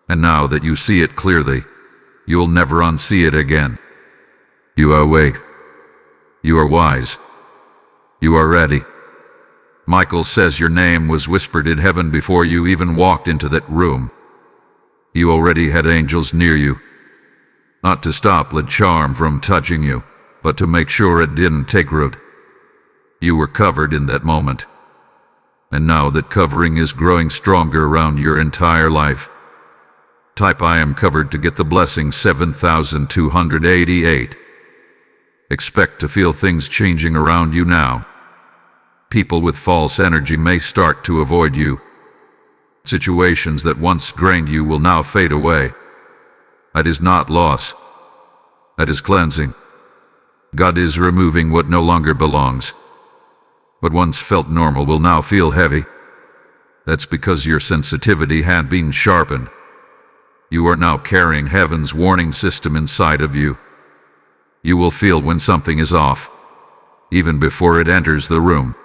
And now that you see it clearly, you'll never unsee it again. You are awake. You are wise. You are ready. Michael says your name was whispered in heaven before you even walked into that room. You already had angels near you. Not to stop the charm from touching you, but to make sure it didn't take root. You were covered in that moment. And now that covering is growing stronger around your entire life. Type I am covered to get the blessing 7288. Expect to feel things changing around you now. People with false energy may start to avoid you. Situations that once drained you will now fade away. That is not loss. That is cleansing. God is removing what no longer belongs. What once felt normal will now feel heavy. That's because your sensitivity had been sharpened. You are now carrying heaven's warning system inside of you. You will feel when something is off, even before it enters the room.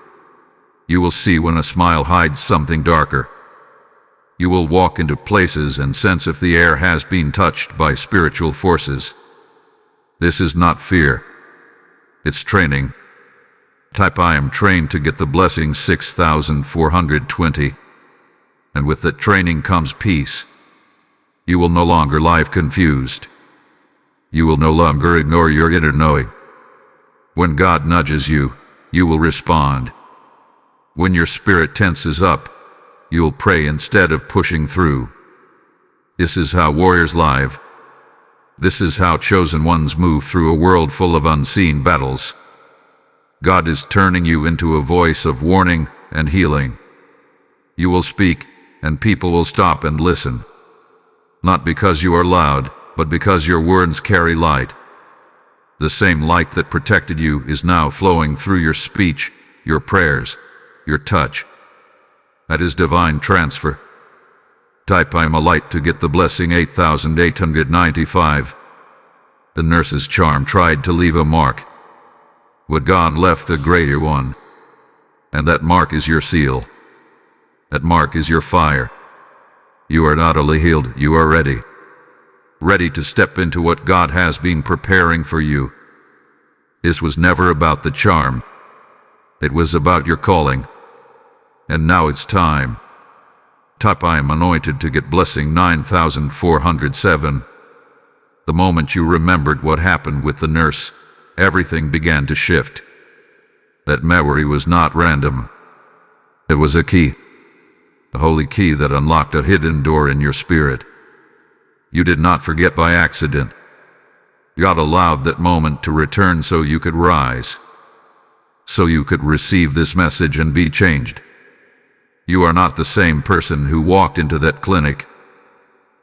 You will see when a smile hides something darker. You will walk into places and sense if the air has been touched by spiritual forces. This is not fear. It's training. Type I am trained to get the blessing 6420. And with that training comes peace. You will no longer live confused. You will no longer ignore your inner knowing. When God nudges you, you will respond. When your spirit tenses up, you'll pray instead of pushing through. This is how warriors live. This is how chosen ones move through a world full of unseen battles. God is turning you into a voice of warning and healing. You will speak, and people will stop and listen. Not because you are loud, but because your words carry light. The same light that protected you is now flowing through your speech, your prayers, your touch. That is divine transfer. Type "I am a light" to get the blessing 8895. The nurse's charm tried to leave a mark, but God left a greater one. And that mark is your seal. That mark is your fire. You are not only healed, you are ready. Ready to step into what God has been preparing for you. This was never about the charm. It was about your calling. And now it's time. Type "I am anointed" to get blessing 9407. The moment you remembered what happened with the nurse, everything began to shift. That memory was not random. It was a key. A holy key that unlocked a hidden door in your spirit. You did not forget by accident. God allowed that moment to return so you could rise. So you could receive this message and be changed. You are not the same person who walked into that clinic.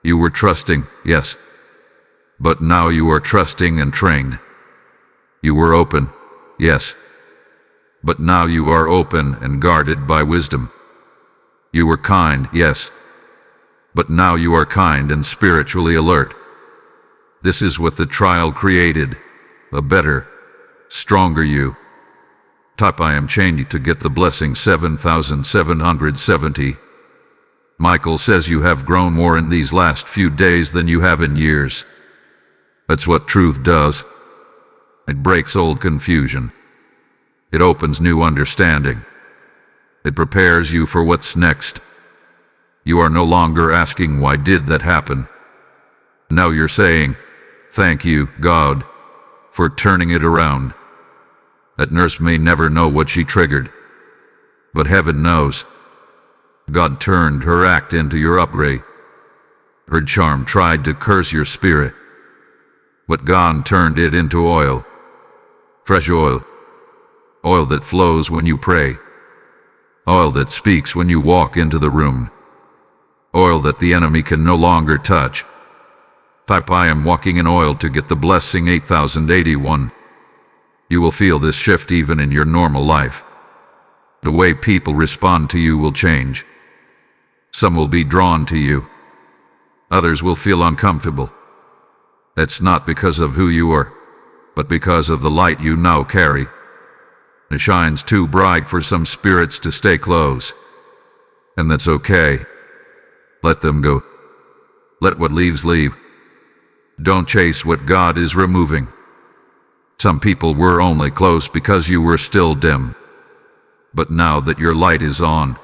You were trusting, yes. But now you are trusting and trained. You were open, yes. But now you are open and guarded by wisdom. You were kind, yes. But now you are kind and spiritually alert. This is what the trial created, a better, stronger you. Type "I am changed" to get the blessing 7770. Michael says you have grown more in these last few days than you have in years. That's what truth does. It breaks old confusion. It opens new understanding. It prepares you for what's next. You are no longer asking, "Why did that happen?" Now you're saying, "Thank you, God, for turning it around." That nurse may never know what she triggered, but heaven knows. God turned her act into your upgrade. Her charm tried to curse your spirit, but God turned it into oil. Fresh oil. Oil that flows when you pray. Oil that speaks when you walk into the room. Oil that the enemy can no longer touch. Type "I am walking in oil" to get the blessing 8081. You will feel this shift even in your normal life. The way people respond to you will change. Some will be drawn to you. Others will feel uncomfortable. That's not because of who you are, but because of the light you now carry. It shines too bright for some spirits to stay close. And that's okay. Let them go. Let what leaves leave. Don't chase what God is removing. Some people were only close because you were still dim. But now that your light is on,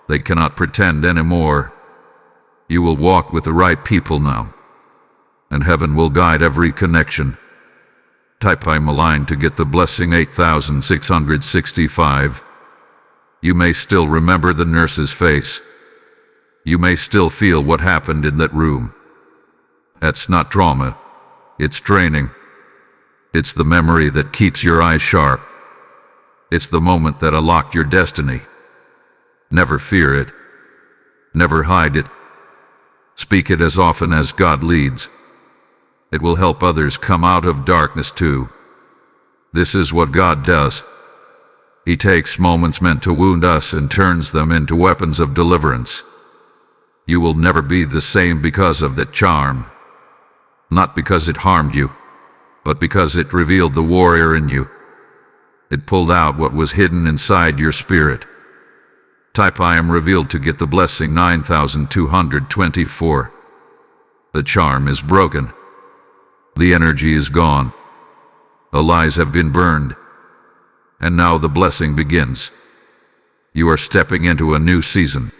they cannot pretend anymore. You will walk with the right people now, and heaven will guide every connection. Type "I'm aligned" to get the blessing 8665. You may still remember the nurse's face. You may still feel what happened in that room. That's not trauma. It's training. It's the memory that keeps your eyes sharp. It's the moment that unlocked your destiny. Never fear it. Never hide it. Speak it as often as God leads. It will help others come out of darkness too. This is what God does. He takes moments meant to wound us and turns them into weapons of deliverance. You will never be the same because of that charm. Not because it harmed you, but because it revealed the warrior in you. It pulled out what was hidden inside your spirit. Type "I am revealed" to get the blessing 9224. The charm is broken. The energy is gone. The lies have been burned. And now the blessing begins. You are stepping into a new season,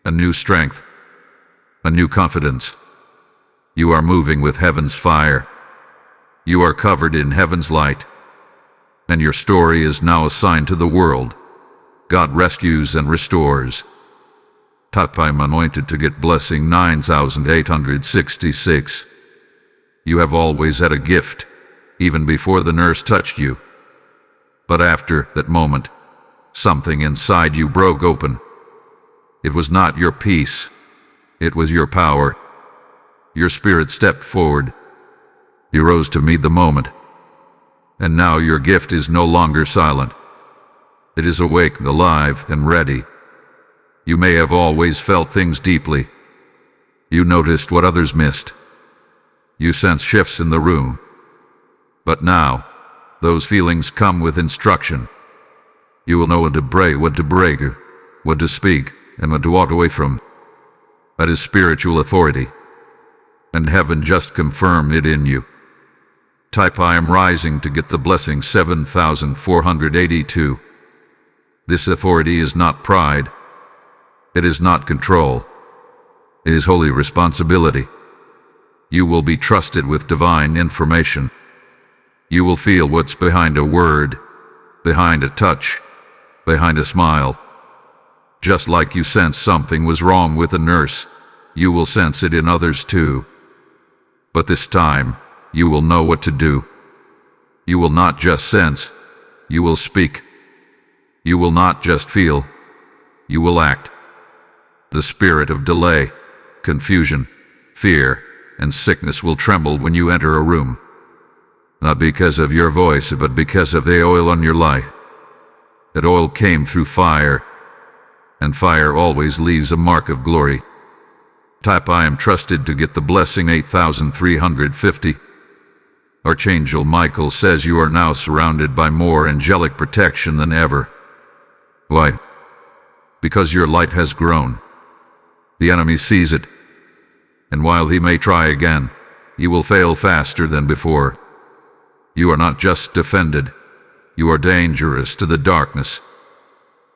a new strength, a new confidence. You are moving with heaven's fire. You are covered in heaven's light. And your story is now a sign to the world. God rescues and restores. Type "I'm anointed" to get blessing 9866. You have always had a gift, even before the nurse touched you. But after that moment, something inside you broke open. It was not your peace. It was your power. Your spirit stepped forward. You rose to meet the moment. And now your gift is no longer silent. It is awake, alive, and ready. You may have always felt things deeply. You noticed what others missed. You sensed shifts in the room. But now, those feelings come with instruction. You will know when to pray, what to break, what to speak, and what to walk away from. That is spiritual authority. And heaven just confirmed it in you. Type I am rising to get the blessing 7482. This authority is not pride. It is not control. It is holy responsibility. You will be trusted with divine information. You will feel what's behind a word, behind a touch, behind a smile. Just like you sense something was wrong with a nurse, you will sense it in others too. But this time, you will know what to do. You will not just sense, you will speak. You will not just feel, you will act. The spirit of delay, confusion, fear, and sickness will tremble when you enter a room. Not because of your voice, but because of the oil on your life. That oil came through fire, and fire always leaves a mark of glory. Type I am trusted to get the blessing 8350. Archangel Michael says you are now surrounded by more angelic protection than ever. Why? Because your light has grown. The enemy sees it, and while he may try again, he will fail faster than before. You are not just defended, you are dangerous to the darkness.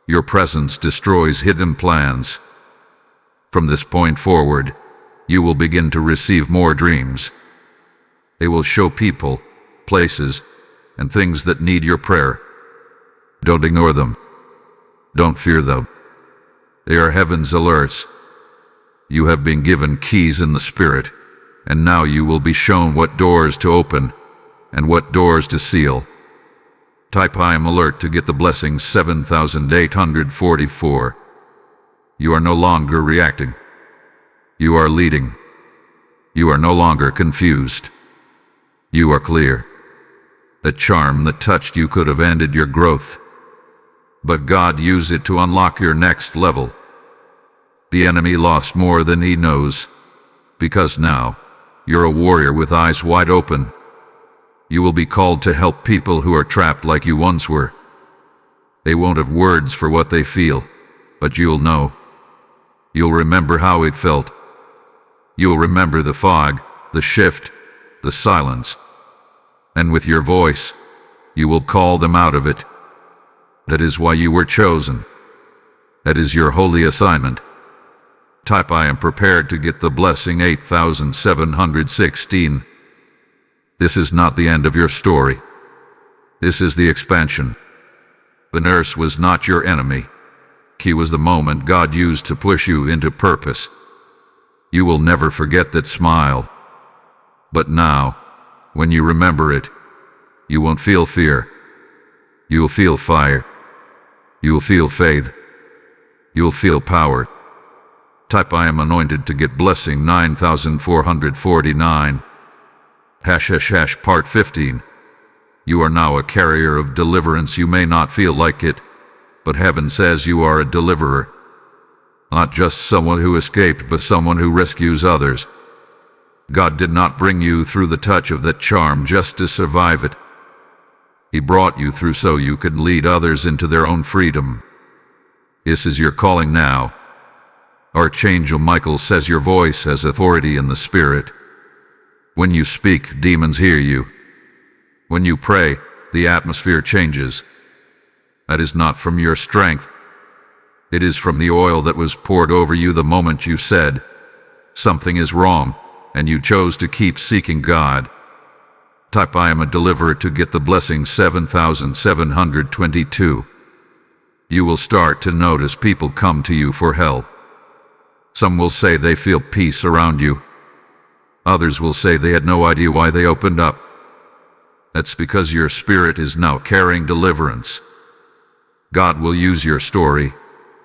Your presence destroys hidden plans. From this point forward, you will begin to receive more dreams. They will show people, places, and things that need your prayer. Don't ignore them. Don't fear them. They are heaven's alerts. You have been given keys in the Spirit, and now you will be shown what doors to open and what doors to seal. Type I am alert to get the blessing 7844. You are no longer reacting. You are leading. You are no longer confused. You are clear. The charm that touched you could have ended your growth, but God used it to unlock your next level. The enemy lost more than he knows, because now you're a warrior with eyes wide open. You will be called to help people who are trapped like you once were. They won't have words for what they feel, but you'll know. You'll remember how it felt. You'll remember the fog, the shift, the silence. And with your voice, you will call them out of it. That is why you were chosen. That is your holy assignment. Type I am prepared to get the blessing 8716. This is not the end of your story. This is the expansion. The nurse was not your enemy. He was the moment God used to push you into purpose. You will never forget that smile. But now, when you remember it, you won't feel fear. You will feel fire. You will feel faith. You will feel power. Type I am anointed to get blessing 9449. # part 15. You are now a carrier of deliverance. You may not feel like it, but heaven says you are a deliverer. Not just someone who escaped, but someone who rescues others. God did not bring you through the touch of that charm just to survive it. He brought you through so you could lead others into their own freedom. This is your calling now. Archangel Michael says your voice has authority in the Spirit. When you speak, demons hear you. When you pray, the atmosphere changes. That is not from your strength. It is from the oil that was poured over you the moment you said, "Something is wrong," and you chose to keep seeking God. Type I am a deliverer to get the blessing 7722. You will start to notice people come to you for help. Some will say they feel peace around you. Others will say they had no idea why they opened up. That's because your spirit is now carrying deliverance. God will use your story,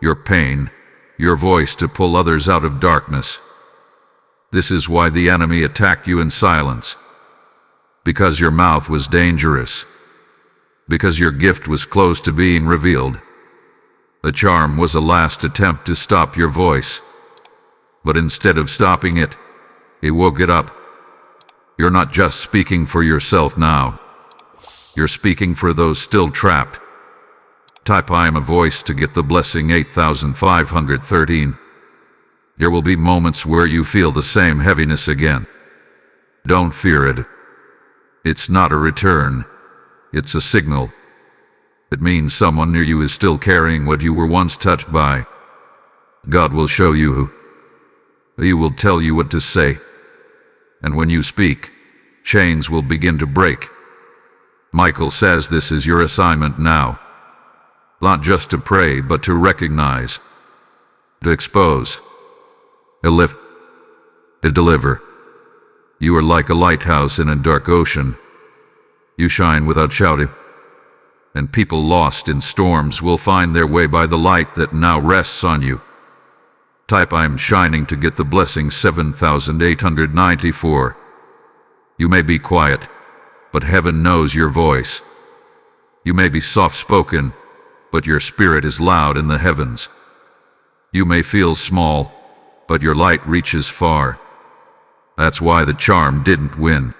your pain, your voice to pull others out of darkness. This is why the enemy attacked you in silence. Because your mouth was dangerous. Because your gift was close to being revealed. The charm was a last attempt to stop your voice. But instead of stopping it, he woke it up. You're not just speaking for yourself now. You're speaking for those still trapped. Type I am a voice to get the blessing 8513. There will be moments where you feel the same heaviness again. Don't fear it. It's not a return. It's a signal. It means someone near you is still carrying what you were once touched by. God will show you who. He will tell you what to say. And when you speak, chains will begin to break. Michael says this is your assignment now. Not just to pray, but to recognize, to expose, to lift, to deliver. You are like a lighthouse in a dark ocean. You shine without shouting, and people lost in storms will find their way by the light that now rests on you. Type I am shining to get the blessing 7894. You may be quiet, but heaven knows your voice. You may be soft-spoken, but your spirit is loud in the heavens. You may feel small, but your light reaches far. That's why the charm didn't win.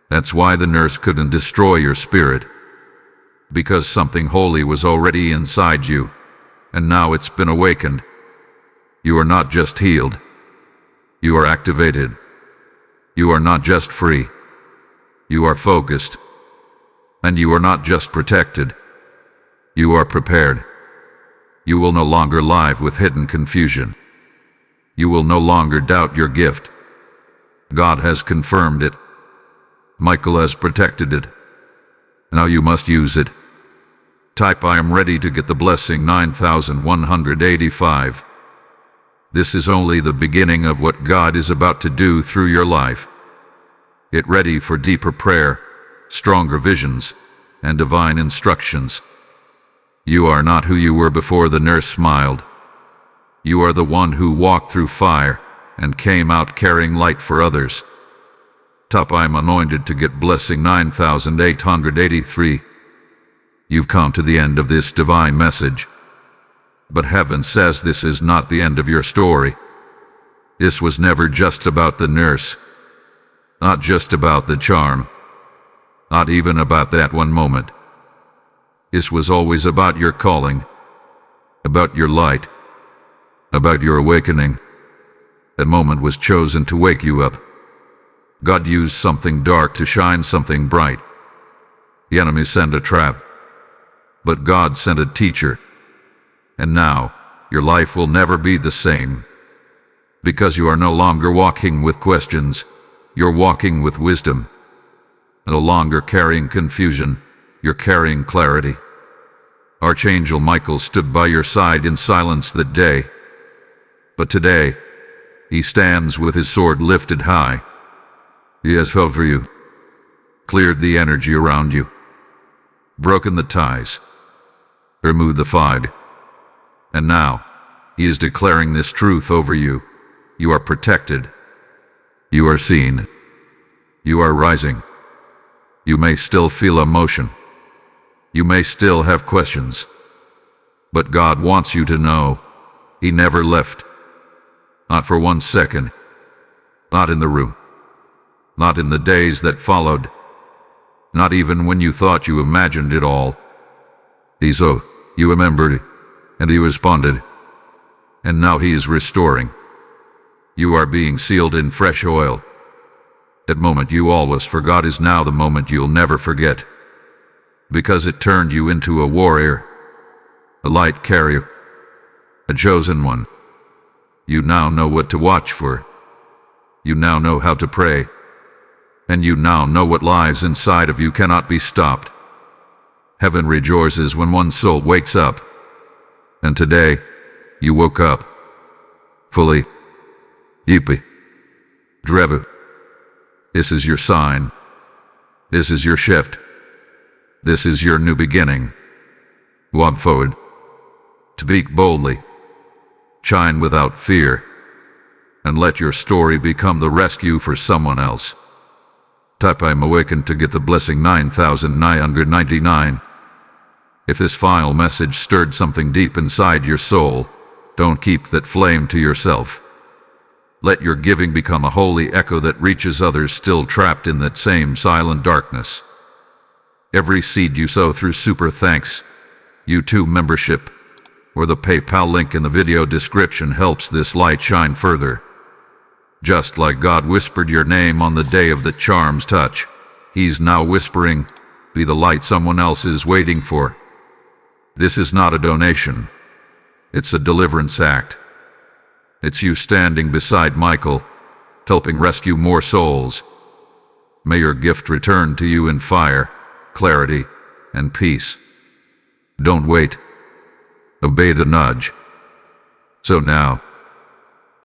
That's why the nurse couldn't destroy your spirit. Because something holy was already inside you, and now it's been awakened. You are not just healed. You are activated. You are not just free. You are focused. And you are not just protected. You are prepared. You will no longer live with hidden confusion. You will no longer doubt your gift. God has confirmed it. Michael has protected it. Now you must use it. Type I am ready to get the blessing 9185. This is only the beginning of what God is about to do through your life. Get ready for deeper prayer, stronger visions, and divine instructions. You are not who you were before the nurse smiled. You are the one who walked through fire and came out carrying light for others. Top I am anointed to get blessing 9883. You've come to the end of this divine message. But heaven says this is not the end of your story. This was never just about the nurse. Not just about the charm. Not even about that one moment. This was always about your calling. About your light. About your awakening. That moment was chosen to wake you up. God used something dark to shine something bright. The enemy sent a trap. But God sent a teacher. And now, your life will never be the same. Because you are no longer walking with questions, you're walking with wisdom. No longer carrying confusion, you're carrying clarity. Archangel Michael stood by your side in silence that day. But today, he stands with his sword lifted high. He has fought for you, cleared the energy around you, broken the ties, removed the fog. And now, he is declaring this truth over you. You are protected. You are seen. You are rising. You may still feel emotion. You may still have questions. But God wants you to know, He never left. Not for 1 second. Not in the room. Not in the days that followed. Not even when you thought you imagined it all. You remembered, and He responded. And now He is restoring. You are being sealed in fresh oil. That moment you always forgot is now the moment you'll never forget. Because it turned you into a warrior, a light carrier, a chosen one. You now know what to watch for. You now know how to pray. And you now know what lies inside of you cannot be stopped. Heaven rejoices when one soul wakes up. And today, you woke up. Fully. Yippee. Drevu. This is your sign. This is your shift. This is your new beginning. Walk forward. Speak boldly. Shine without fear. And let your story become the rescue for someone else. Type I'm awakened to get the blessing 9999. If this final message stirred something deep inside your soul, don't keep that flame to yourself. Let your giving become a holy echo that reaches others still trapped in that same silent darkness. Every seed you sow through Super Thanks, YouTube membership, or the PayPal link in the video description helps this light shine further. Just like God whispered your name on the day of the charm's touch, He's now whispering, be the light someone else is waiting for. This is not a donation. It's a deliverance act. It's you standing beside Michael, helping rescue more souls. May your gift return to you in fire, clarity, and peace. Don't wait. Obey the nudge. So now,